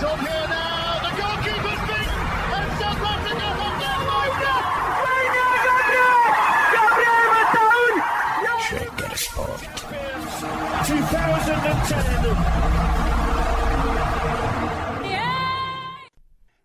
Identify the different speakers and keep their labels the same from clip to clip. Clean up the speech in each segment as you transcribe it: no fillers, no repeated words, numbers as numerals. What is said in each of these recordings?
Speaker 1: It's on here now. The goalkeeper's beaten, and South Africa have done
Speaker 2: Shaker Sport
Speaker 1: 2010.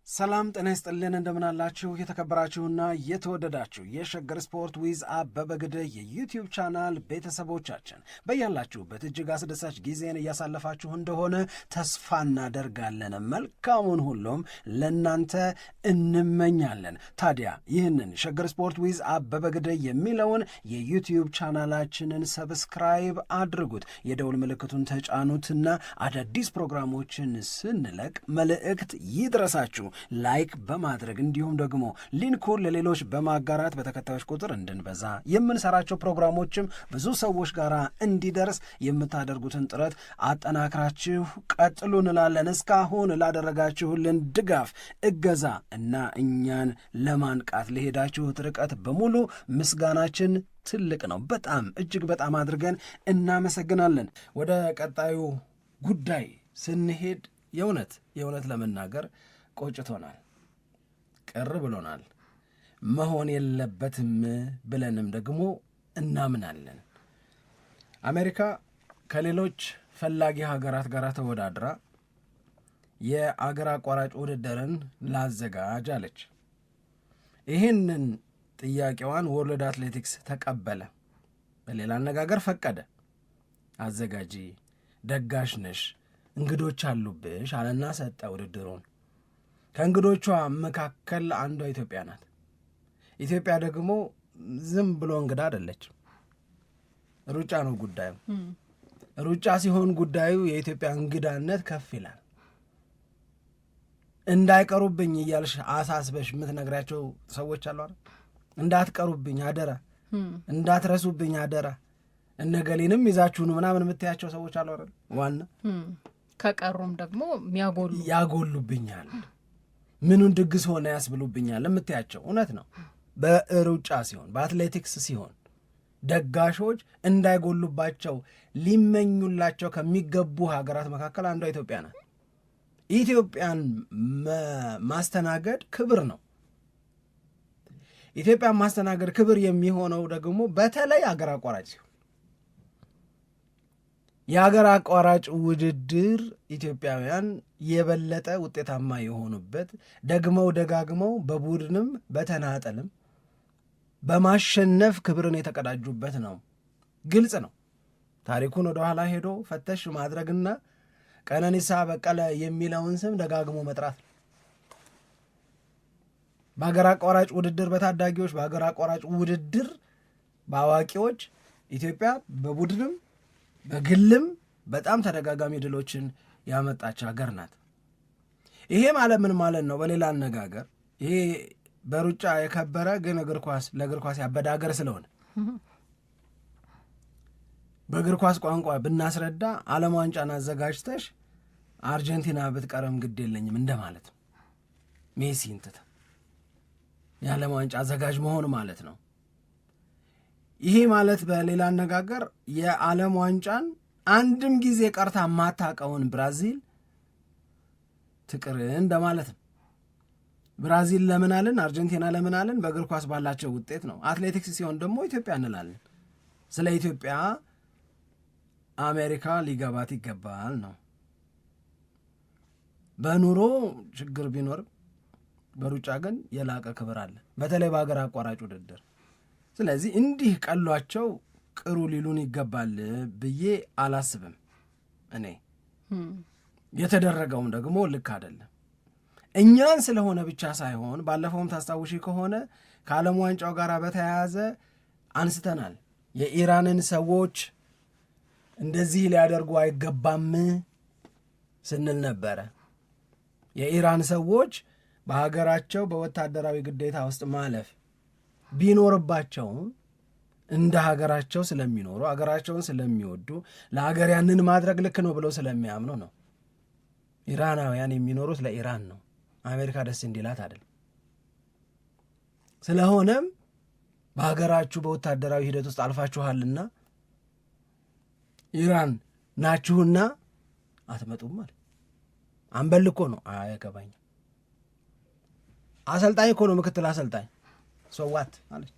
Speaker 3: ሰላም ጤና ይስጥልን እንደምናላችሁ የተከበራችሁና የተወደዳችሁ የሸገር ስፖርት ዊዝ አበበ ግደይ የዩቲዩብ ቻናል ቤተሰቦቻችን በያላችሁበት እጅግ አስደሳች ጊዜን እያሳለፋችሁ እንደሆነ ተስፋ እናደርጋለን። መልካሙን ሁሉም ለናንተ እንመኛለን። ታዲያ ይህንን ሸገር ስፖርት ዊዝ አበበ ግደይ የሚለውን የዩቲዩብ ቻናላችንን ሰብስክራይብ አድርጉት፣ የደውል ምልክቱን ተጫኑትና አዳዲስ ፕሮግራሞችን ስንለቅ መልእክት ይድረሳችሁ። ላይክ በማድረግ እንዲሁም ደግሞ ሊንኩን ለሌሎች በማጋራት በተከታዮች ቁጥር እንድንበዛ የምንሰራቸው ፕሮግራሞችም ብዙ ሰዎች ጋር እንዲደርስ የምታደርጉትን ጥረት አጠናክራችሁ ቀጥሉ እንላለን። እስካሁን ላደረጋችሁልን ድጋፍ፣ እገዛ እና እኛን ለማንቃት ለሄዳችሁት ርቀት በሙሉ ምስጋናችን ትልቅ ነው። በጣም እጅግ በጣም አድርገን እናመሰግናለን። ወደ ቀጣዩ ጉዳይ ስንሄድ የእውነት ለመናገር ቆጭቶናል፣ ቅር ብሎናል፣ መሆን የለበትም ብለንም ደግሞ እናምናለን። አሜሪካ ከሌሎች ፈላጊ ሀገራት ጋር ተወዳድራ የአገር አቋራጭ ውድድርን ላዘጋጅ አለች። ይህንን ጥያቄዋን ወርልድ አትሌቲክስ ተቀበለ። በሌላ አነጋገር ፈቀደ። አዘጋጂ፣ ደጋሽ ነሽ፣ እንግዶች አሉብሽ አለና ሰጠ ውድድሩን። ከእንግዶቿ መካከል አንዷ ኢትዮጵያ ናት። ኢትዮጵያ ደግሞ ዝም ብሎ እንግዳ አይደለችም። ሩጫ ነው ጉዳዩ። ሩጫ ሲሆን ጉዳዩ የኢትዮጵያ እንግዳነት ከፍ ይላል። እንዳይቀሩብኝ እያልሽ አሳስበሽ የምትነግራቸው ሰዎች አሉ አይደል? እንዳትቀሩብኝ አደራ፣ እንዳትረሱብኝ አደራ፣ እነገሌንም ይዛችሁን ምናምን የምትያቸው ሰዎች አሉ አይደል? ዋና
Speaker 4: ከቀሩም ደግሞ
Speaker 3: ያጎሉብኛል፣ ምኑን ድግስ ሆነ ያስብሉብኛል የምትያቸው እውነት ነው። በሩጫ ሲሆን በአትሌቲክስ ሲሆን ደጋሾች እንዳይጎሉባቸው ሊመኙላቸው ከሚገቡ ሀገራት መካከል አንዷ ኢትዮጵያ ናት። ኢትዮጵያን ማስተናገድ ክብር ነው። ኢትዮጵያን ማስተናገድ ክብር የሚሆነው ደግሞ በተለይ አገር አቋራጭ ሲሆን የአገር አቋራጭ ውድድር ኢትዮጵያውያን የበለጠ ውጤታማ የሆኑበት ደግመው ደጋግመው በቡድንም በተናጠልም በማሸነፍ ክብርን የተቀዳጁበት ነው። ግልጽ ነው። ታሪኩን ወደ ኋላ ሄዶ ፈተሽ ማድረግና ቀነኒሳ በቀለ የሚለውን ስም ደጋግሞ መጥራት ነው። በአገር አቋራጭ ውድድር በታዳጊዎች በአገር አቋራጭ ውድድር በአዋቂዎች ኢትዮጵያ በቡድንም በግልም በጣም ተደጋጋሚ ድሎችን ያመጣች ሀገር ናት። ይሄ ማለት ምን ማለት ነው? በሌላ አነጋገር ይሄ በሩጫ የከበረ ግን ለእግር ኳስ ያበደ ሀገር ስለሆነ በእግር ኳስ ቋንቋ ብናስረዳ ዓለም ዋንጫን አዘጋጅተሽ አርጀንቲና ብትቀረም ግድ የለኝም እንደማለት ነው። ሜሲን ትታ የዓለም ዋንጫ አዘጋጅ መሆን ማለት ነው። ይሄ ማለት በሌላ አነጋገር የዓለም ዋንጫን አንድም ጊዜ ቀርታ ማታቀውን ብራዚል ትቅር እንደማለት ነው። ብራዚል ለምን አልን? አርጀንቲና ለምን አልን? በእግር ኳስ ባላቸው ውጤት ነው። አትሌቲክስ ሲሆን ደግሞ ኢትዮጵያ እንላለን። ስለ ኢትዮጵያ አሜሪካ ሊገባት ይገባል ነው። በኑሮ ችግር ቢኖርም በሩጫ ግን የላቀ ክብር አለ፣ በተለይ በሀገር አቋራጭ ውድድር። ስለዚህ እንዲህ ቀሏቸው ቅሩ ሊሉን ይገባል ብዬ አላስብም። እኔ የተደረገውም ደግሞ ልክ አይደለም። እኛን ስለሆነ ብቻ ሳይሆን ባለፈውም ታስታውሺ ከሆነ ከዓለም ዋንጫው ጋር በተያያዘ አንስተናል። የኢራንን ሰዎች እንደዚህ ሊያደርጉ አይገባም ስንል ነበረ። የኢራን ሰዎች በሀገራቸው በወታደራዊ ግዴታ ውስጥ ማለፍ ቢኖርባቸውም እንደ ሀገራቸው ስለሚኖሩ ሀገራቸውን ስለሚወዱ ለሀገር ያንን ማድረግ ልክ ነው ብለው ስለሚያምኑ ነው። ኢራናውያን የሚኖሩት ለኢራን ነው፣ አሜሪካ ደስ እንዲላት አይደል። ስለሆነም በሀገራችሁ በወታደራዊ ሂደት ውስጥ አልፋችኋልና ኢራን ናችሁና አትመጡም ማለት አምበል እኮ ነው። አይገባኝም። አሰልጣኝ እኮ ነው፣ ምክትል አሰልጣኝ ሶዋት ማለት።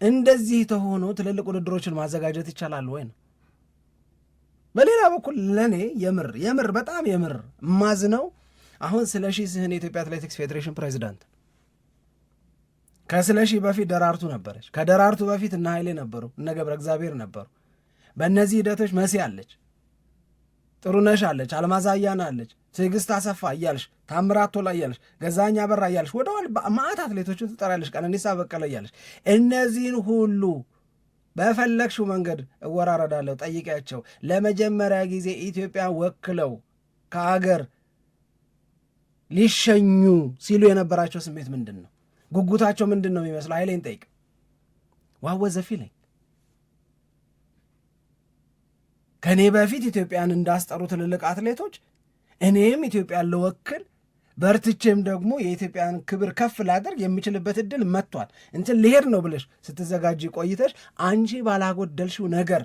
Speaker 3: እንደዚህ ተሆኖ ትልልቅ ውድድሮችን ማዘጋጀት ይቻላል ወይ ነው። በሌላ በኩል ለእኔ የምር በጣም የምር ማዝነው አሁን ስለሺ ስህን የኢትዮጵያ አትሌቲክስ ፌዴሬሽን ፕሬዚዳንት፣ ከስለሺ በፊት ደራርቱ ነበረች፣ ከደራርቱ በፊት እነ ኃይሌ ነበሩ፣ እነ ገብረ እግዚአብሔር ነበሩ። በእነዚህ ሂደቶች መሲ አለች፣ ጥሩነሽ አለች፣ አልማዝ አያና አለች፣ ትዕግስት አሰፋ እያልሽ፣ ታምራት ቶላ እያልሽ፣ ገዛኸኝ አበራ እያልሽ ወደኋላ ማዕት አትሌቶችን ትጠራለሽ፣ ቀነኒሳ በቀለ እያልሽ እነዚህን ሁሉ በፈለግሽው መንገድ እወራረዳለሁ ጠይቂያቸው። ለመጀመሪያ ጊዜ ኢትዮጵያ ወክለው ከአገር ሊሸኙ ሲሉ የነበራቸው ስሜት ምንድን ነው? ጉጉታቸው ምንድን ነው የሚመስለው? ኃይሌን ጠይቅ። ዋወዘ ፊለኝ ከእኔ በፊት ኢትዮጵያን እንዳስጠሩ ትልልቅ አትሌቶች እኔም ኢትዮጵያን ልወክል በርትቼም ደግሞ የኢትዮጵያን ክብር ከፍ ላደርግ የሚችልበት እድል መጥቷል። እንትን ልሄድ ነው ብለሽ ስትዘጋጅ ቆይተሽ አንቺ ባላጎደልሽው ነገር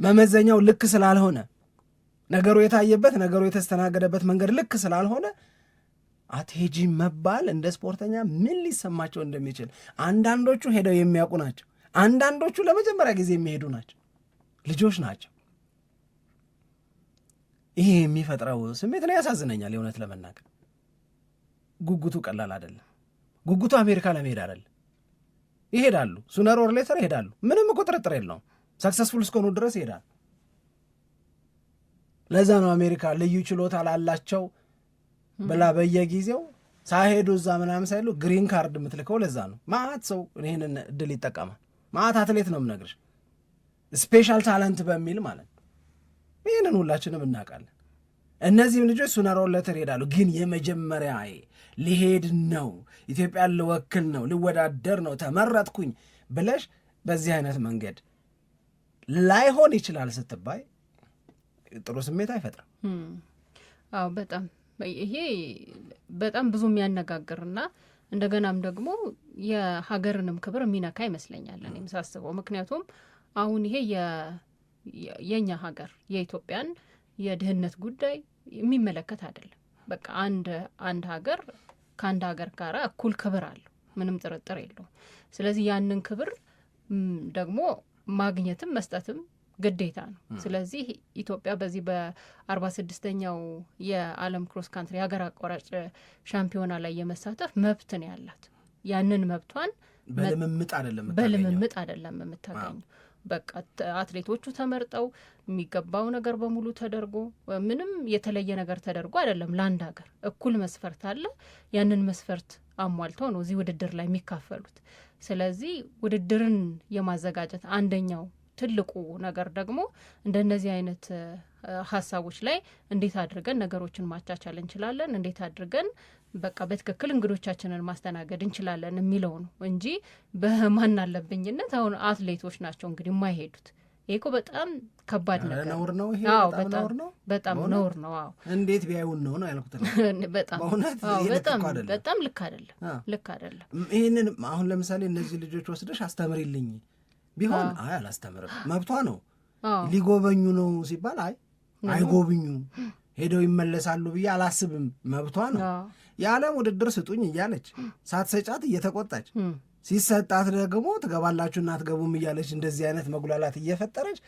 Speaker 3: መመዘኛው ልክ ስላልሆነ ነገሩ የታየበት ነገሩ የተስተናገደበት መንገድ ልክ ስላልሆነ አትሄጂ መባል እንደ ስፖርተኛ ምን ሊሰማቸው እንደሚችል አንዳንዶቹ ሄደው የሚያውቁ ናቸው፣ አንዳንዶቹ ለመጀመሪያ ጊዜ የሚሄዱ ናቸው፣ ልጆች ናቸው። ይሄ የሚፈጥረው ስሜት ነው ያሳዝነኛል። የእውነት ለመናገር ጉጉቱ ቀላል አይደለም። ጉጉቱ አሜሪካ ለመሄድ አይደለም። ይሄዳሉ፣ ሱነር ኦር ሌተር ይሄዳሉ። ምንም እኮ ጥርጥር የለውም። ሰክሰስፉል እስከሆኑ ድረስ ይሄዳሉ። ለዛ ነው አሜሪካ ልዩ ችሎታ ላላቸው ብላ በየጊዜው ሳይሄዱ እዛ ምናምን ሳይሉ ግሪን ካርድ የምትልከው ለዛ ነው። ማአት ሰው ይህንን እድል ይጠቀማል። ማአት አትሌት ነው የምነግርሽ፣ ስፔሻል ታለንት በሚል ማለት ነው። ይህንን ሁላችንም እናውቃለን። እነዚህም ልጆች ሱነር ኦር ሌተር ይሄዳሉ። ግን የመጀመሪያ ሊሄድ ነው፣ ኢትዮጵያን ልወክል ነው፣ ልወዳደር ነው፣ ተመረጥኩኝ ብለሽ በዚህ አይነት መንገድ ላይሆን ይችላል ስትባይ ጥሩ ስሜት አይፈጥርም።
Speaker 4: አዎ በጣም ይሄ በጣም ብዙ የሚያነጋግርና እንደገናም ደግሞ የሀገርንም ክብር የሚነካ ይመስለኛል እኔም ሳስበው። ምክንያቱም አሁን ይሄ የእኛ ሀገር የኢትዮጵያን የድህነት ጉዳይ የሚመለከት አይደለም። በቃ አንድ ሀገር ከአንድ ሀገር ጋር እኩል ክብር አለው፣ ምንም ጥርጥር የለውም። ስለዚህ ያንን ክብር ደግሞ ማግኘትም መስጠትም ግዴታ ነው። ስለዚህ ኢትዮጵያ በዚህ በ46ኛው የዓለም ክሮስ ካንትሪ ሀገር አቋራጭ ሻምፒዮና ላይ የመሳተፍ መብት ነው ያላት። ያንን መብቷን በልምምጥ አይደለም የምታገኘው። በቃ አትሌቶቹ ተመርጠው የሚገባው ነገር በሙሉ ተደርጎ ምንም የተለየ ነገር ተደርጎ አይደለም። ለአንድ ሀገር እኩል መስፈርት አለ። ያንን መስፈርት አሟልተው ነው እዚህ ውድድር ላይ የሚካፈሉት። ስለዚህ ውድድርን የማዘጋጀት አንደኛው ትልቁ ነገር ደግሞ እንደነዚህ አይነት ሀሳቦች ላይ እንዴት አድርገን ነገሮችን ማቻቻል እንችላለን፣ እንዴት አድርገን በቃ በትክክል እንግዶቻችንን ማስተናገድ እንችላለን የሚለው ነው እንጂ በማን አለብኝነት አሁን አትሌቶች ናቸው እንግዲህ የማይሄዱት። ይሄ እኮ በጣም ከባድ ነገር
Speaker 3: ነውር ነው። ይሄ
Speaker 4: በጣም ነውር ነው። አዎ
Speaker 3: እንዴት ቢያዩን ነው ያልኩት።
Speaker 4: በጣም ልክ አይደለም።
Speaker 3: ይህንን አሁን ለምሳሌ እነዚህ ልጆች ወስደሽ አስተምሪልኝ ቢሆን አይ አላስተምርም፣ መብቷ ነው። ሊጎበኙ ነው ሲባል አይጎብኙ ሄደው ይመለሳሉ ብዬ አላስብም፣ መብቷ ነው። የዓለም ውድድር ስጡኝ እያለች ሳትሰጫት እየተቆጣች ሲሰጣት ደግሞ ትገባላችሁና አትገቡም እያለች እንደዚህ አይነት መጉላላት እየፈጠረች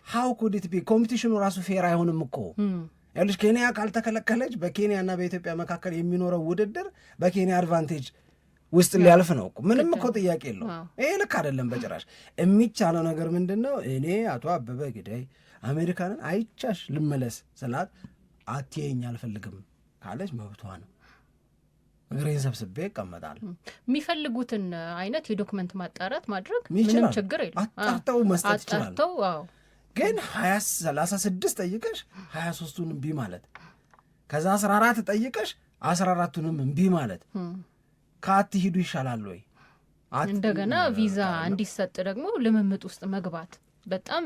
Speaker 3: ሀው ኩዲት ቢ ኮምፒቲሽኑ ራሱ ፌር አይሆንም እኮ ያለች። ኬንያ ካልተከለከለች በኬንያና በኢትዮጵያ መካከል የሚኖረው ውድድር በኬንያ አድቫንቴጅ ውስጥ ሊያልፍ ነው እኮ ምንም እኮ ጥያቄ የለው። ይሄ ልክ አይደለም በጭራሽ። የሚቻለው ነገር ምንድን ነው? እኔ አቶ አበበ ግዳይ አሜሪካንን አይቻሽ ልመለስ ስላት አትየኝ አልፈልግም ካለች መብቷ ነው። እግሬን ሰብስቤ ይቀመጣል።
Speaker 4: የሚፈልጉትን አይነት የዶክመንት ማጣራት ማድረግ ምንም ችግር የለም።
Speaker 3: አጣርተው መስጠት ይችላል። ግን 36 ጠይቀሽ 23ቱን እምቢ ማለት፣ ከዛ 14 ጠይቀሽ 14ቱንም እምቢ ማለት ከአትሂዱ ይሻላል ወይ?
Speaker 4: እንደገና ቪዛ እንዲሰጥ ደግሞ ልምምጥ ውስጥ መግባት በጣም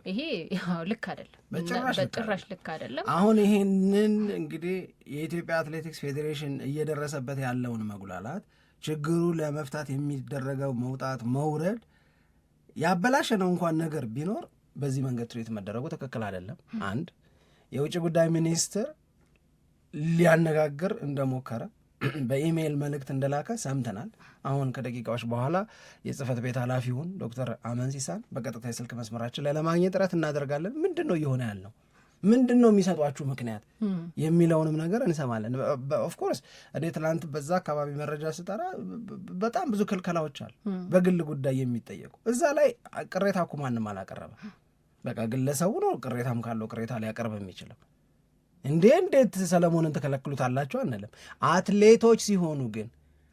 Speaker 4: ይሄ ልክ አይደለም፣ በጭራሽ ልክ አይደለም።
Speaker 3: አሁን ይሄንን እንግዲህ የኢትዮጵያ አትሌቲክስ ፌዴሬሽን እየደረሰበት ያለውን መጉላላት ችግሩ ለመፍታት የሚደረገው መውጣት መውረድ ያበላሸ ነው እንኳን ነገር ቢኖር በዚህ መንገድ ትርኢት መደረጉ ትክክል አይደለም። አንድ የውጭ ጉዳይ ሚኒስትር ሊያነጋግር እንደሞከረ በኢሜይል መልእክት እንደላከ ሰምተናል። አሁን ከደቂቃዎች በኋላ የጽህፈት ቤት ኃላፊውን ዶክተር አመንሲሳን በቀጥታ የስልክ መስመራችን ላይ ለማግኘት ጥረት እናደርጋለን። ምንድን ነው እየሆነ ያለው? ምንድን ነው የሚሰጧችሁ ምክንያት የሚለውንም ነገር እንሰማለን። ኦፍኮርስ እኔ ትላንት በዛ አካባቢ መረጃ ስጠራ በጣም ብዙ ክልከላዎች አሉ በግል ጉዳይ የሚጠየቁ። እዛ ላይ ቅሬታ እኮ ማንም አላቀረበ። በቃ ግለሰቡ ነው ቅሬታም ካለው ቅሬታ ሊያቀርብ የሚችለው። እንዴት ሰለሞንን ተከለክሉታላችሁ አንልም። አትሌቶች ሲሆኑ ግን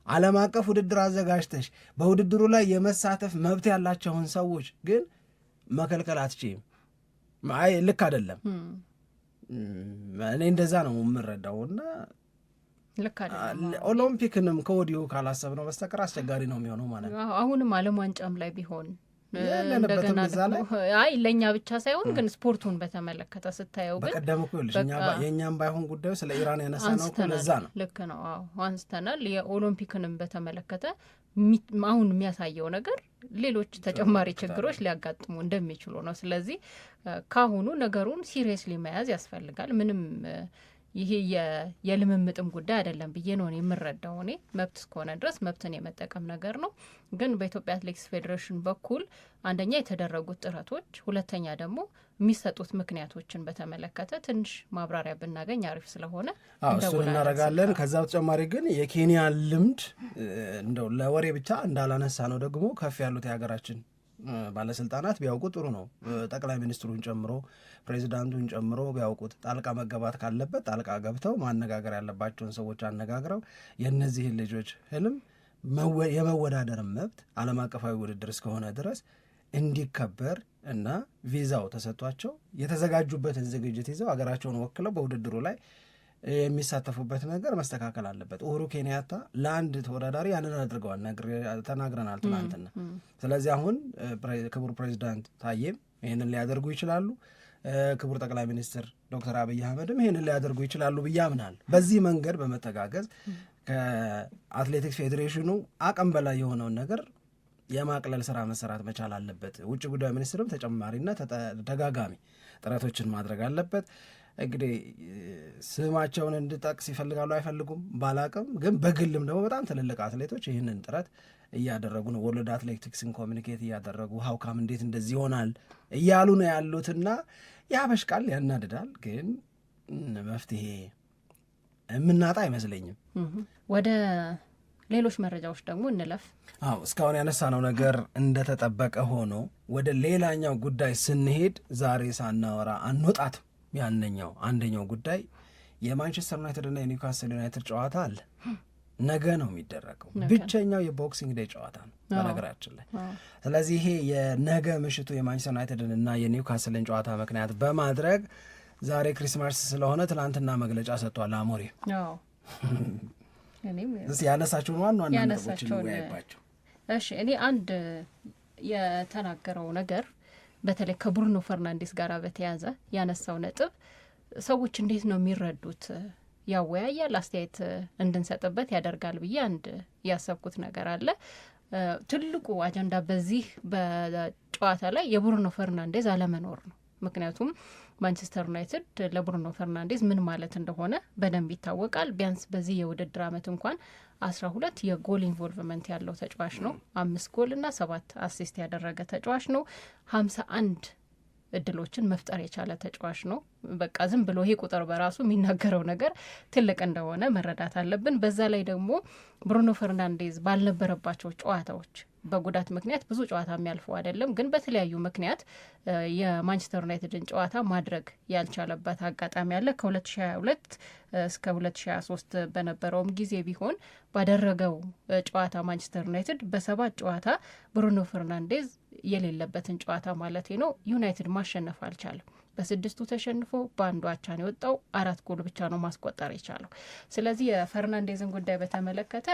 Speaker 3: ዓለም አቀፍ ውድድር አዘጋጅተሽ በውድድሩ ላይ የመሳተፍ መብት ያላቸውን ሰዎች ግን መከልከል አትችይም። አይ ልክ አይደለም። እኔ እንደዛ ነው የምረዳው። እና
Speaker 4: ልክ አይደለም።
Speaker 3: ኦሎምፒክንም ከወዲሁ ካላሰብነው በስተቀር አስቸጋሪ ነው የሚሆነው ማለት ነው።
Speaker 4: አሁንም ዓለም ዋንጫም ላይ ቢሆን እንደገና አይ ለእኛ ብቻ ሳይሆን ግን ስፖርቱን በተመለከተ ስታየው ግን
Speaker 3: በቀደም እኮ የእኛም ባይሆን ጉዳዩ ስለ ኢራን ያነሳ ነው እኮ ለዛ ነው።
Speaker 4: ልክ ነው። አንስተናል። የኦሎምፒክንም በተመለከተ አሁን የሚያሳየው ነገር ሌሎች ተጨማሪ ችግሮች ሊያጋጥሙ እንደሚችሉ ነው። ስለዚህ ካሁኑ ነገሩን ሲሪየስሊ መያዝ ያስፈልጋል። ምንም ይሄ የልምምጥም ጉዳይ አይደለም ብዬ ነው የምረዳው። እኔ መብት እስከሆነ ድረስ መብትን የመጠቀም ነገር ነው። ግን በኢትዮጵያ አትሌቲክስ ፌዴሬሽን በኩል አንደኛ የተደረጉት ጥረቶች፣ ሁለተኛ ደግሞ የሚሰጡት ምክንያቶችን በተመለከተ ትንሽ ማብራሪያ ብናገኝ አሪፍ ስለሆነ
Speaker 3: እሱን እናደርጋለን። ከዛ በተጨማሪ ግን የኬንያ ልምድ እንደው ለወሬ ብቻ እንዳላነሳ ነው ደግሞ ከፍ ያሉት የሀገራችን ባለስልጣናት ቢያውቁ ጥሩ ነው። ጠቅላይ ሚኒስትሩን ጨምሮ ፕሬዚዳንቱን ጨምሮ ቢያውቁት፣ ጣልቃ መገባት ካለበት ጣልቃ ገብተው ማነጋገር ያለባቸውን ሰዎች አነጋግረው የእነዚህን ልጆች ህልም የመወዳደር መብት ዓለም አቀፋዊ ውድድር እስከሆነ ድረስ እንዲከበር እና ቪዛው ተሰጥቷቸው የተዘጋጁበትን ዝግጅት ይዘው ሀገራቸውን ወክለው በውድድሩ ላይ የሚሳተፉበት ነገር መስተካከል አለበት። ኡሁሩ ኬንያታ ለአንድ ተወዳዳሪ ያንን አድርገዋል፣ ተናግረናል ትናንትና። ስለዚህ አሁን ክቡር ፕሬዚዳንት ታዬም ይህንን ሊያደርጉ ይችላሉ። ክቡር ጠቅላይ ሚኒስትር ዶክተር አብይ አህመድም ይህንን ሊያደርጉ ይችላሉ ብዬ አምናለሁ። በዚህ መንገድ በመተጋገዝ ከአትሌቲክስ ፌዴሬሽኑ አቅም በላይ የሆነውን ነገር የማቅለል ስራ መሰራት መቻል አለበት። ውጭ ጉዳይ ሚኒስትርም ተጨማሪና ተደጋጋሚ ጥረቶችን ማድረግ አለበት። እንግዲህ ስማቸውን እንድጠቅስ ይፈልጋሉ አይፈልጉም ባላቅም፣ ግን በግልም ደግሞ በጣም ትልልቅ አትሌቶች ይህንን ጥረት እያደረጉ ነው። ወርልድ አትሌቲክስን ኮሚኒኬት እያደረጉ ሀውካም እንዴት እንደዚህ ይሆናል እያሉ ነው ያሉትና ያበሽቃል፣ ያናድዳል። ግን መፍትሄ የምናጣ አይመስለኝም።
Speaker 4: ወደ ሌሎች መረጃዎች ደግሞ እንለፍ።
Speaker 3: እስካሁን ያነሳነው ነገር እንደተጠበቀ ሆኖ ወደ ሌላኛው ጉዳይ ስንሄድ ዛሬ ሳናወራ አንወጣትም። አንደኛው ጉዳይ የማንቸስተር ዩናይትድ እና የኒውካስል ዩናይትድ ጨዋታ አለ። ነገ ነው የሚደረገው። ብቸኛው የቦክሲንግ ዴይ ጨዋታ ነው በነገራችን ላይ። ስለዚህ ይሄ የነገ ምሽቱ የማንቸስተር ዩናይትድን እና የኒውካስልን ጨዋታ ምክንያት በማድረግ ዛሬ ክሪስማስ ስለሆነ ትናንትና መግለጫ ሰጥቷል አሞሪም። ያነሳቸውን ዋና ነጥቦችን እንወያይባቸው።
Speaker 4: እሺ፣ እኔ አንድ የተናገረው ነገር በተለይ ከብሩኖ ፈርናንዴስ ጋር በተያያዘ ያነሳው ነጥብ ሰዎች እንዴት ነው የሚረዱት ያወያያል፣ አስተያየት እንድንሰጥበት ያደርጋል ብዬ አንድ ያሰብኩት ነገር አለ። ትልቁ አጀንዳ በዚህ በጨዋታ ላይ የብሩኖ ፈርናንዴዝ አለመኖር ነው። ምክንያቱም ማንቸስተር ዩናይትድ ለብሩኖ ፈርናንዴዝ ምን ማለት እንደሆነ በደንብ ይታወቃል። ቢያንስ በዚህ የውድድር ዓመት እንኳን 12 የጎል ኢንቮልቭመንት ያለው ተጫዋች ነው። 5 ጎል እና 7 አሲስት ያደረገ ተጫዋች ነው። 51 እድሎችን መፍጠር የቻለ ተጫዋች ነው። በቃ ዝም ብሎ ይሄ ቁጥር በራሱ የሚናገረው ነገር ትልቅ እንደሆነ መረዳት አለብን። በዛ ላይ ደግሞ ብሩኖ ፈርናንዴዝ ባልነበረባቸው ጨዋታዎች በጉዳት ምክንያት ብዙ ጨዋታ የሚያልፈው አይደለም፣ ግን በተለያዩ ምክንያት የማንቸስተር ዩናይትድን ጨዋታ ማድረግ ያልቻለበት አጋጣሚ አለ። ከ2022 እስከ 2023 በነበረውም ጊዜ ቢሆን ባደረገው ጨዋታ ማንቸስተር ዩናይትድ በ7 ጨዋታ ብሩኖ ፈርናንዴዝ የሌለበትን ጨዋታ ማለት ነው ዩናይትድ ማሸነፍ አልቻለም። በ6ቱ ተሸንፎ በአንዱ አቻን የወጣው 4 ጎል ብቻ ነው ማስቆጠር የቻለው። ስለዚህ የፈርናንዴዝን ጉዳይ በተመለከተ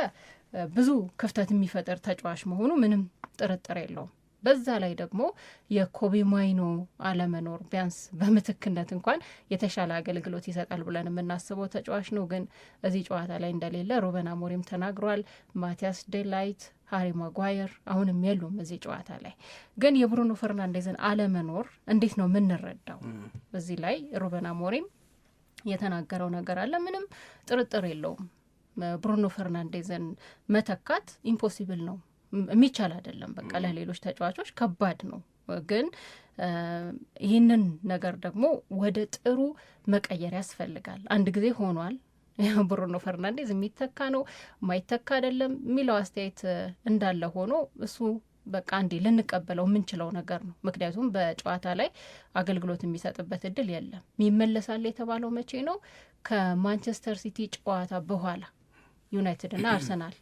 Speaker 4: ብዙ ክፍተት የሚፈጠር ተጫዋች መሆኑ ምንም ጥርጥር የለውም። በዛ ላይ ደግሞ የኮቢ ማይኖ አለመኖር ቢያንስ በምትክነት እንኳን የተሻለ አገልግሎት ይሰጣል ብለን የምናስበው ተጫዋች ነው፣ ግን እዚህ ጨዋታ ላይ እንደሌለ ሩበን አሞሪም ተናግሯል። ማቲያስ ዴላይት፣ ሃሪ ማጓየር አሁንም የሉም እዚህ ጨዋታ ላይ። ግን የብሩኖ ፈርናንዴዝን አለመኖር እንዴት ነው የምንረዳው? እዚህ ላይ ሩበን አሞሪም የተናገረው ነገር አለ፣ ምንም ጥርጥር የለውም። ብሩኖ ፈርናንዴዝን መተካት ኢምፖሲብል ነው፣ የሚቻል አይደለም። በቃ ለሌሎች ተጫዋቾች ከባድ ነው። ግን ይህንን ነገር ደግሞ ወደ ጥሩ መቀየር ያስፈልጋል። አንድ ጊዜ ሆኗል። ብሩኖ ፈርናንዴዝ የሚተካ ነው ማይተካ አይደለም የሚለው አስተያየት እንዳለ ሆኖ እሱ በቃ እንዲ ልንቀበለው የምንችለው ነገር ነው። ምክንያቱም በጨዋታ ላይ አገልግሎት የሚሰጥበት እድል የለም። ይመለሳል የተባለው መቼ ነው? ከማንቸስተር ሲቲ ጨዋታ በኋላ ዩናይትድ እና አርሰናል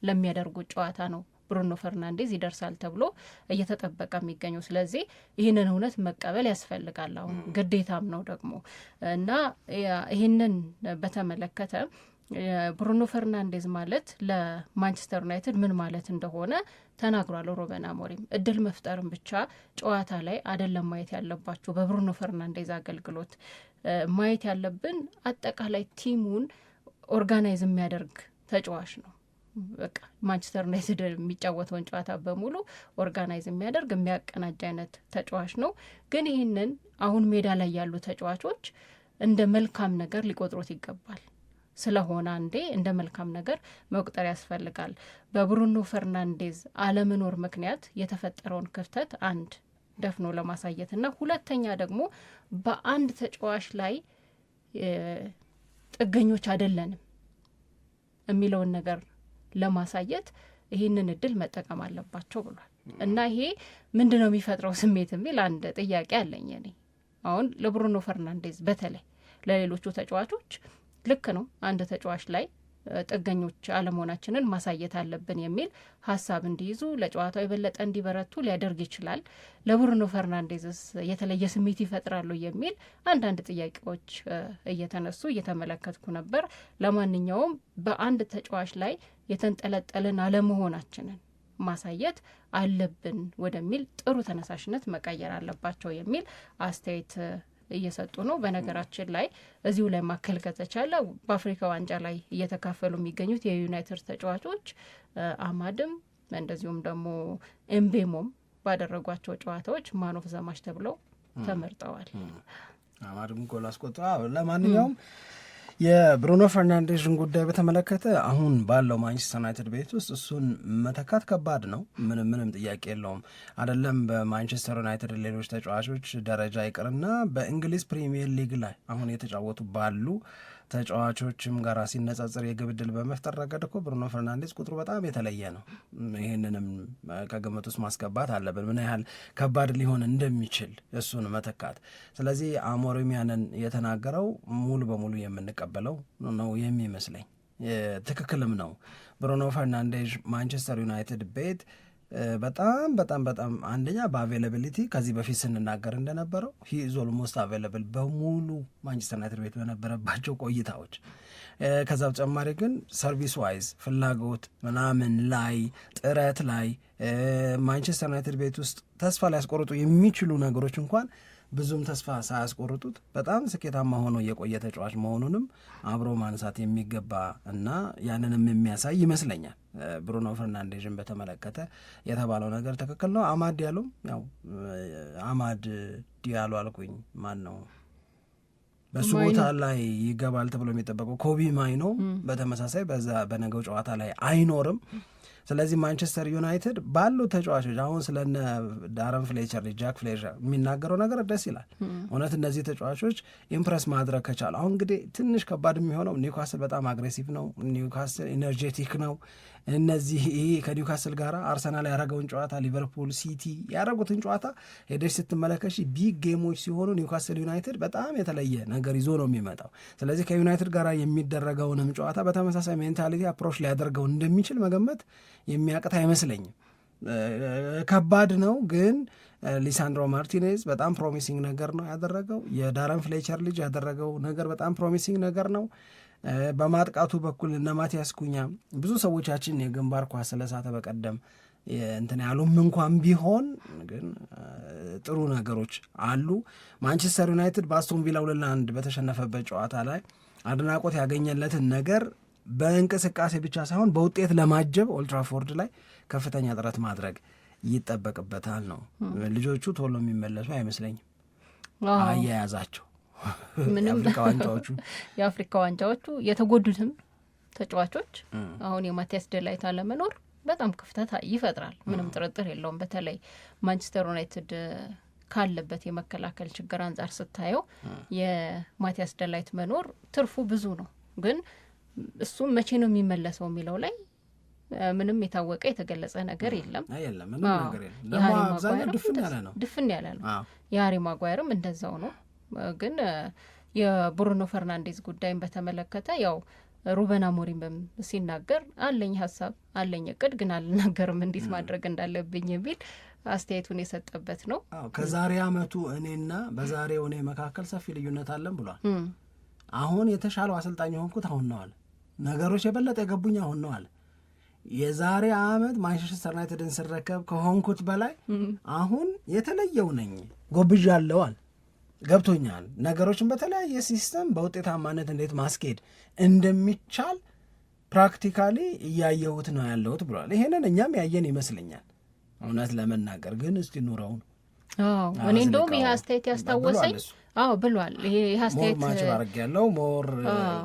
Speaker 4: ለሚያደርጉት ጨዋታ ነው ብሩኖ ፈርናንዴዝ ይደርሳል ተብሎ እየተጠበቀ የሚገኘው። ስለዚህ ይህንን እውነት መቀበል ያስፈልጋል፣ አሁን ግዴታም ነው ደግሞ እና ይህንን በተመለከተ ብሩኖ ፈርናንዴዝ ማለት ለማንቸስተር ዩናይትድ ምን ማለት እንደሆነ ተናግሯል ሩበን አሞሪም። እድል መፍጠርን ብቻ ጨዋታ ላይ አይደለም ማየት ያለባቸው በብሩኖ ፈርናንዴዝ አገልግሎት ማየት ያለብን አጠቃላይ ቲሙን ኦርጋናይዝ የሚያደርግ ተጫዋች ነው። በቃ ማንቸስተር ዩናይትድ የሚጫወተውን ጨዋታ በሙሉ ኦርጋናይዝ የሚያደርግ የሚያቀናጅ አይነት ተጫዋች ነው። ግን ይህንን አሁን ሜዳ ላይ ያሉ ተጫዋቾች እንደ መልካም ነገር ሊቆጥሩት ይገባል። ስለሆነ አንዴ እንደ መልካም ነገር መቁጠር ያስፈልጋል። በብሩኖ ፈርናንዴዝ አለመኖር ምክንያት የተፈጠረውን ክፍተት አንድ ደፍኖ ለማሳየትና ሁለተኛ ደግሞ በአንድ ተጫዋች ላይ ጥገኞች አይደለንም የሚለውን ነገር ለማሳየት ይህንን እድል መጠቀም አለባቸው ብሏል። እና ይሄ ምንድነው የሚፈጥረው ስሜት የሚል አንድ ጥያቄ አለኝ እኔ። አሁን ለብሩኖ ፈርናንዴዝ በተለይ ለሌሎቹ ተጫዋቾች ልክ ነው አንድ ተጫዋች ላይ ጥገኞች አለመሆናችንን ማሳየት አለብን የሚል ሀሳብ እንዲይዙ ለጨዋታው የበለጠ እንዲበረቱ ሊያደርግ ይችላል። ለብሩኖ ፈርናንዴዝስ የተለየ ስሜት ይፈጥራሉ የሚል አንዳንድ ጥያቄዎች እየተነሱ እየተመለከትኩ ነበር። ለማንኛውም በአንድ ተጫዋች ላይ የተንጠለጠልን አለመሆናችንን ማሳየት አለብን ወደሚል ጥሩ ተነሳሽነት መቀየር አለባቸው የሚል አስተያየት እየሰጡ ነው። በነገራችን ላይ እዚሁ ላይ ማከል ከተቻለ በአፍሪካ ዋንጫ ላይ እየተካፈሉ የሚገኙት የዩናይትድ ተጫዋቾች አማድም እንደዚሁም ደግሞ ኤምቤሞም ባደረጓቸው ጨዋታዎች ማን ኦፍ ዘ ማች ተብለው ተመርጠዋል።
Speaker 3: አማድም ጎል አስቆጥሯል። ለማንኛውም የብሩኖ ፈርናንዴዝን ጉዳይ በተመለከተ አሁን ባለው ማንቸስተር ዩናይትድ ቤት ውስጥ እሱን መተካት ከባድ ነው። ምንም ጥያቄ የለውም። አይደለም በማንቸስተር ዩናይትድ ሌሎች ተጫዋቾች ደረጃ ይቅርና በእንግሊዝ ፕሪሚየር ሊግ ላይ አሁን የተጫወቱ ባሉ ተጫዋቾችም ጋር ሲነጻጽር የግብ ዕድል በመፍጠር ረገድ እኮ ብሩኖ ፈርናንዴዝ ቁጥሩ በጣም የተለየ ነው። ይህንንም ከግምት ውስጥ ማስገባት አለብን፣ ምን ያህል ከባድ ሊሆን እንደሚችል እሱን መተካት። ስለዚህ አሞሪም ያንን የተናገረው ሙሉ በሙሉ የምንቀበለው ነው የሚመስለኝ፣ ትክክልም ነው። ብሩኖ ፈርናንዴዝ ማንቸስተር ዩናይትድ ቤት በጣም በጣም በጣም አንደኛ በአቬላቢሊቲ ከዚህ በፊት ስንናገር እንደነበረው ሂ ኢዝ ኦልሞስት አቬላብል በሙሉ ማንቸስተር ዩናይትድ ቤት በነበረባቸው ቆይታዎች። ከዛ በተጨማሪ ግን ሰርቪስ ዋይዝ ፍላጎት ምናምን ላይ ጥረት ላይ ማንቸስተር ዩናይትድ ቤት ውስጥ ተስፋ ሊያስቆርጡ የሚችሉ ነገሮች እንኳን ብዙም ተስፋ ሳያስቆርጡት በጣም ስኬታማ ሆኖ የቆየ ተጫዋች መሆኑንም አብሮ ማንሳት የሚገባ እና ያንንም የሚያሳይ ይመስለኛል። ብሩኖ ፈርናንዴዝን በተመለከተ የተባለው ነገር ትክክል ነው። አማድ ዲያሎም ያው አማድ ዲያሎ አልኩኝ፣ ማን ነው በሱ ቦታ ላይ ይገባል ተብሎ የሚጠበቀው ኮቢ ማይኖ በተመሳሳይ በዛ በነገው ጨዋታ ላይ አይኖርም። ስለዚህ ማንቸስተር ዩናይትድ ባሉ ተጫዋቾች አሁን ስለነ ዳረን ፍሌቸር፣ ጃክ ፍሌቸር የሚናገረው ነገር ደስ ይላል። እውነት እነዚህ ተጫዋቾች ኢምፕረስ ማድረግ ከቻሉ አሁን እንግዲህ ትንሽ ከባድ የሚሆነው ኒውካስል በጣም አግሬሲቭ ነው፣ ኒውካስል ኢነርጄቲክ ነው። እነዚህ ይሄ ከኒውካስል ጋር አርሰናል ያደረገውን ጨዋታ፣ ሊቨርፑል፣ ሲቲ ያደረጉትን ጨዋታ ሄደሽ ስትመለከሽ ቢግ ጌሞች ሲሆኑ ኒውካስል ዩናይትድ በጣም የተለየ ነገር ይዞ ነው የሚመጣው። ስለዚህ ከዩናይትድ ጋር የሚደረገውንም ጨዋታ በተመሳሳይ ሜንታሊቲ አፕሮች ሊያደርገው እንደሚችል መገመት የሚያቅት አይመስለኝም። ከባድ ነው ግን ሊሳንድሮ ማርቲኔዝ በጣም ፕሮሚሲንግ ነገር ነው ያደረገው። የዳረን ፍሌቸር ልጅ ያደረገው ነገር በጣም ፕሮሚሲንግ ነገር ነው። በማጥቃቱ በኩል እነ ማቲያስ ኩኛ ብዙ ሰዎቻችን የግንባር ኳስ ስለሳተ በቀደም እንትን ያሉም እንኳን ቢሆን ግን ጥሩ ነገሮች አሉ። ማንቸስተር ዩናይትድ በአስቶን ቪላ 2-1 በተሸነፈበት ጨዋታ ላይ አድናቆት ያገኘለትን ነገር በእንቅስቃሴ ብቻ ሳይሆን በውጤት ለማጀብ ኦልትራፎርድ ላይ ከፍተኛ ጥረት ማድረግ ይጠበቅበታል ነው። ልጆቹ ቶሎ የሚመለሱ አይመስለኝም። አያያዛቸው
Speaker 4: ምንም የአፍሪካ ዋንጫዎቹ የተጎዱትም ተጫዋቾች አሁን የማቲያስ ደላይት አለመኖር በጣም ክፍተት ይፈጥራል፣ ምንም ጥርጥር የለውም። በተለይ ማንቸስተር ዩናይትድ ካለበት የመከላከል ችግር አንጻር ስታየው የማቲያስ ደላይት መኖር ትርፉ ብዙ ነው። ግን እሱም መቼ ነው የሚመለሰው የሚለው ላይ ምንም የታወቀ የተገለጸ ነገር የለም። ድፍን ያለ ነው። የሃሪ ማጓየርም እንደዛው ነው። ግን የብሩኖ ፈርናንዴዝ ጉዳይን በተመለከተ ያው ሩበን አሞሪም ሲናገር አለኝ ሀሳብ አለኝ እቅድ ግን አልናገርም እንዴት ማድረግ እንዳለብኝ የሚል አስተያየቱን የሰጠበት ነው።
Speaker 3: ከዛሬ አመቱ እኔና በዛሬው እኔ መካከል ሰፊ ልዩነት አለን ብሏል። አሁን የተሻለው አሰልጣኝ ሆንኩት አሁን ነው አለ። ነገሮች የበለጠ የገቡኝ አሁን ነው አለ። የዛሬ አመት ማንቸስተር ዩናይትድን ስረከብ ከሆንኩት በላይ አሁን የተለየው ነኝ፣ ጎብዣለሁ አለ። ገብቶኛል። ነገሮችን በተለያየ ሲስተም በውጤታማነት እንዴት ማስኬድ እንደሚቻል ፕራክቲካሊ እያየሁት ነው ያለሁት ብሏል። ይሄንን እኛም ያየን ይመስለኛል። እውነት ለመናገር ግን እስቲ ኑረውን
Speaker 4: እኔ እንደውም ይህ አስተያየት ያስታወሰኝ ብሏል። ይህ አስተያየት
Speaker 3: ማች ባረግ ያለው ሞር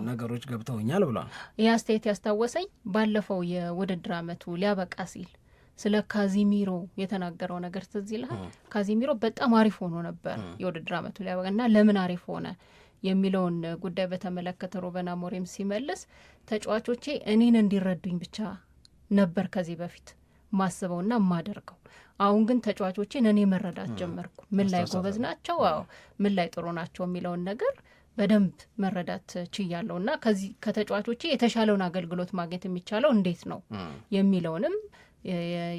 Speaker 3: ነገሮች ገብተውኛል ብሏል።
Speaker 4: ይህ አስተያየት ያስታወሰኝ ባለፈው የውድድር አመቱ ሊያበቃ ሲል ስለ ካዚሚሮ የተናገረው ነገር ትዝ ይልሃል? ካዚሚሮ በጣም አሪፍ ሆኖ ነበር የውድድር አመቱ ሊያበቃ እና ለምን አሪፍ ሆነ የሚለውን ጉዳይ በተመለከተ ሩበን አሞሪም ሲመልስ ተጫዋቾቼ እኔን እንዲረዱኝ ብቻ ነበር ከዚህ በፊት ማስበውና ማደርገው፣ አሁን ግን ተጫዋቾቼን እኔ መረዳት ጀመርኩ። ምን ላይ ጎበዝ ናቸው፣ ምን ላይ ጥሩ ናቸው የሚለውን ነገር በደንብ መረዳት ችያለሁ እና ከዚህ ከተጫዋቾቼ የተሻለውን አገልግሎት ማግኘት የሚቻለው እንዴት ነው የሚለውንም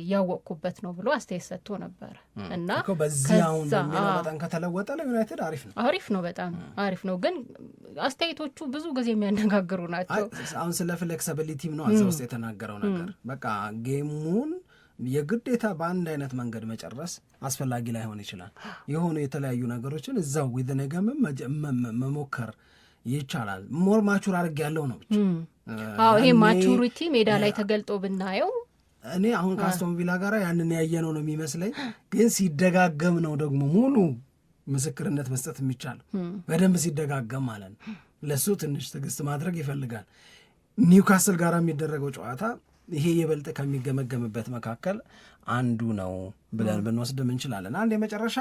Speaker 4: ያወቅኩበት ነው ብሎ አስተያየት ሰጥቶ ነበር። እና
Speaker 3: በዚያውን በሚለው በጣም ከተለወጠ ለዩናይትድ
Speaker 4: አሪፍ ነው፣ በጣም አሪፍ ነው። ግን አስተያየቶቹ ብዙ ጊዜ የሚያነጋግሩ ናቸው።
Speaker 3: አሁን ስለ ፍሌክሲቢሊቲም ነው እዛ ውስጥ የተናገረው ነገር። በቃ ጌሙን የግዴታ በአንድ አይነት መንገድ መጨረስ አስፈላጊ ላይሆን ይችላል። የሆኑ የተለያዩ ነገሮችን እዛው ዊዘነገምም መሞከር ይቻላል። ሞር ማቹር አድርግ ያለው ነው ብቻ።
Speaker 4: ይሄ ማቹሪቲ ሜዳ ላይ ተገልጦ ብናየው
Speaker 3: እኔ አሁን ከአስቶን ቪላ ጋር ያንን ያየነው ነው የሚመስለኝ። ግን ሲደጋገም ነው ደግሞ ሙሉ ምስክርነት መስጠት የሚቻለው፣ በደንብ ሲደጋገም ማለት ነው። ለሱ ትንሽ ትዕግስት ማድረግ ይፈልጋል። ኒውካስል ጋር የሚደረገው ጨዋታ ይሄ የበልጥ ከሚገመገምበት መካከል አንዱ ነው ብለን ብንወስድም እንችላለን። አንድ የመጨረሻ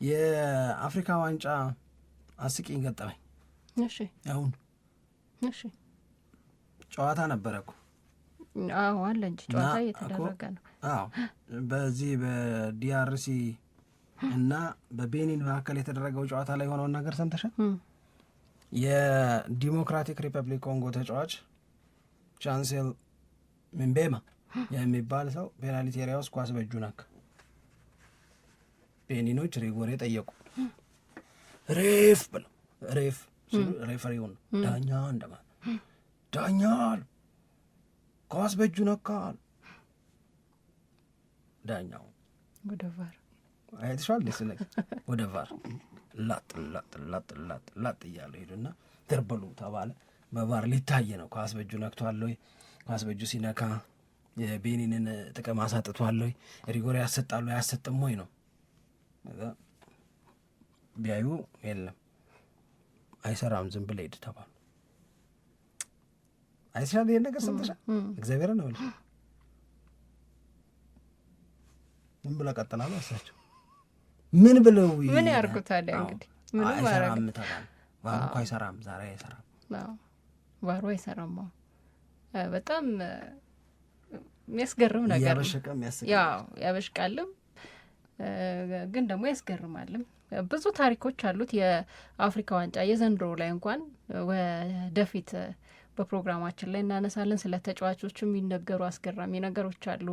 Speaker 3: የአፍሪካ ዋንጫ አስቂኝ ገጠመኝ አሁን ጨዋታ ነበረ እኮ
Speaker 4: አለ እንጂ ጨዋታ እየተደረገ ነው።
Speaker 3: በዚህ በዲአርሲ እና በቤኒን መካከል የተደረገው ጨዋታ ላይ የሆነውን ነገር ሰምተሻል? የዲሞክራቲክ ሪፐብሊክ ኮንጎ ተጫዋች ቻንሴል ምንቤማ የሚባል ሰው ፔናልቲ ኤሪያ ውስጥ ኳስ በእጁ ነካ። ቤኒኖች ሪጎሬ ጠየቁ። ሬፍ ብለው ሬፈሪውን ዳኛ እንደማለት ዳኛ አሉ፣ ኳስ በእጁ ነካ አሉ። ዳኛው
Speaker 4: ወደ ቫር
Speaker 3: አይተሻል ደስነ ወደ ቫር ላጥ እያሉ ሄዱና ደርበሉ ተባለ። በቫር ሊታይ ነው። ኳስ በእጁ ነክቷል ወይ? ኳስ በእጁ ሲነካ የቤኒንን ጥቅም አሳጥቷል ወይ? ሪጎሪ ያሰጣሉ አያሰጥም ወይ ነው። ቢያዩ የለም አይሰራም፣ ዝም ብለህ ሂድ ተባሉ። አይሰራም። ይሄን ነገር ሰምተሻል? እግዚአብሔር ነው ልጅ ምን ብላ ቀጥላሉ። እሳቸው ምን ብለው
Speaker 4: ምን ያርጉታል? እንግዲህ ምን
Speaker 3: አይሰራም ተባለ። ዋሩ እኮ አይሰራም፣ ዛሬ አይሰራም።
Speaker 4: ዋሩ አይሰራም። በጣም የሚያስገርም ነገር ያበሽቃልም ግን ደግሞ ያስገርማልም። ብዙ ታሪኮች አሉት የአፍሪካ ዋንጫ የዘንድሮ ላይ እንኳን ወደፊት በፕሮግራማችን ላይ እናነሳለን። ስለ ተጫዋቾች የሚነገሩ አስገራሚ ነገሮች አሉ።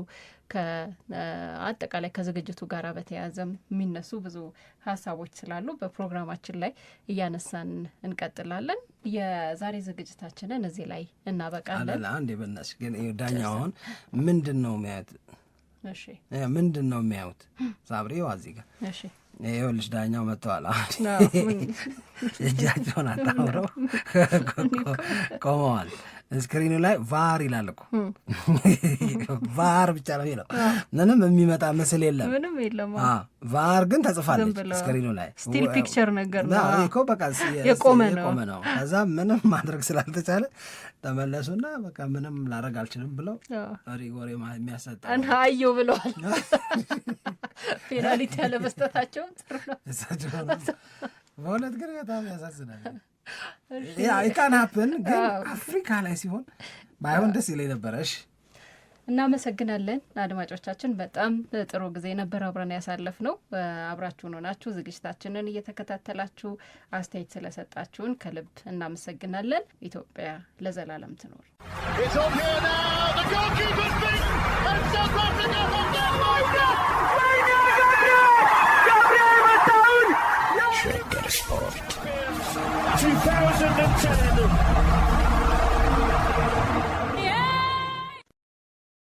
Speaker 4: ከአጠቃላይ ከዝግጅቱ ጋር በተያያዘም የሚነሱ ብዙ ሀሳቦች ስላሉ በፕሮግራማችን ላይ እያነሳን እንቀጥላለን። የዛሬ ዝግጅታችንን እዚህ ላይ እናበቃለን።
Speaker 3: አንድ የበናሽ ግን ዳኛውን ምንድን ነው ሚያት
Speaker 4: እሺ
Speaker 3: ምንድን ነው የሚያዩት? ሳብሪው እዚህ ጋር
Speaker 4: እሺ
Speaker 3: ይኸውልሽ ዳኛው መጥተዋል። እጃቸውን አጣምረው ቆመዋል። ስክሪኑ ላይ ቫር ይላል እኮ ቫር ብቻ ነው የሚለው፣ ምንም የሚመጣ ምስል የለም፣
Speaker 4: ምንም የለም።
Speaker 3: ቫር ግን ተጽፋለች ስክሪኑ ላይ
Speaker 4: ስቲል ፒክቸር ነገር ነው
Speaker 3: እኮ በቃ
Speaker 4: የቆመ ነው።
Speaker 3: ከዛ ምንም ማድረግ ስላልተቻለ ተመለሱና በቃ ምንም ላደርግ አልችልም ብለው ሪጎሬ የሚያሰጣ
Speaker 4: አየው ብለዋል። ፔናልቲ ያለ መስጠታቸው ጥሩ ነው።
Speaker 3: በእውነት ግን በጣም ያሳዝናል። ኢካን ሀፕን ግን አፍሪካ ላይ ሲሆን ባይሆን ደስ ይለኝ ነበረ። እሺ
Speaker 4: እናመሰግናለን አድማጮቻችን፣ በጣም ጥሩ ጊዜ ነበር አብረን ያሳለፍ ነው። አብራችሁን ሆናችሁ ዝግጅታችንን እየተከታተላችሁ አስተያየት ስለሰጣችሁን ከልብ እናመሰግናለን። ኢትዮጵያ ለዘላለም ትኖር።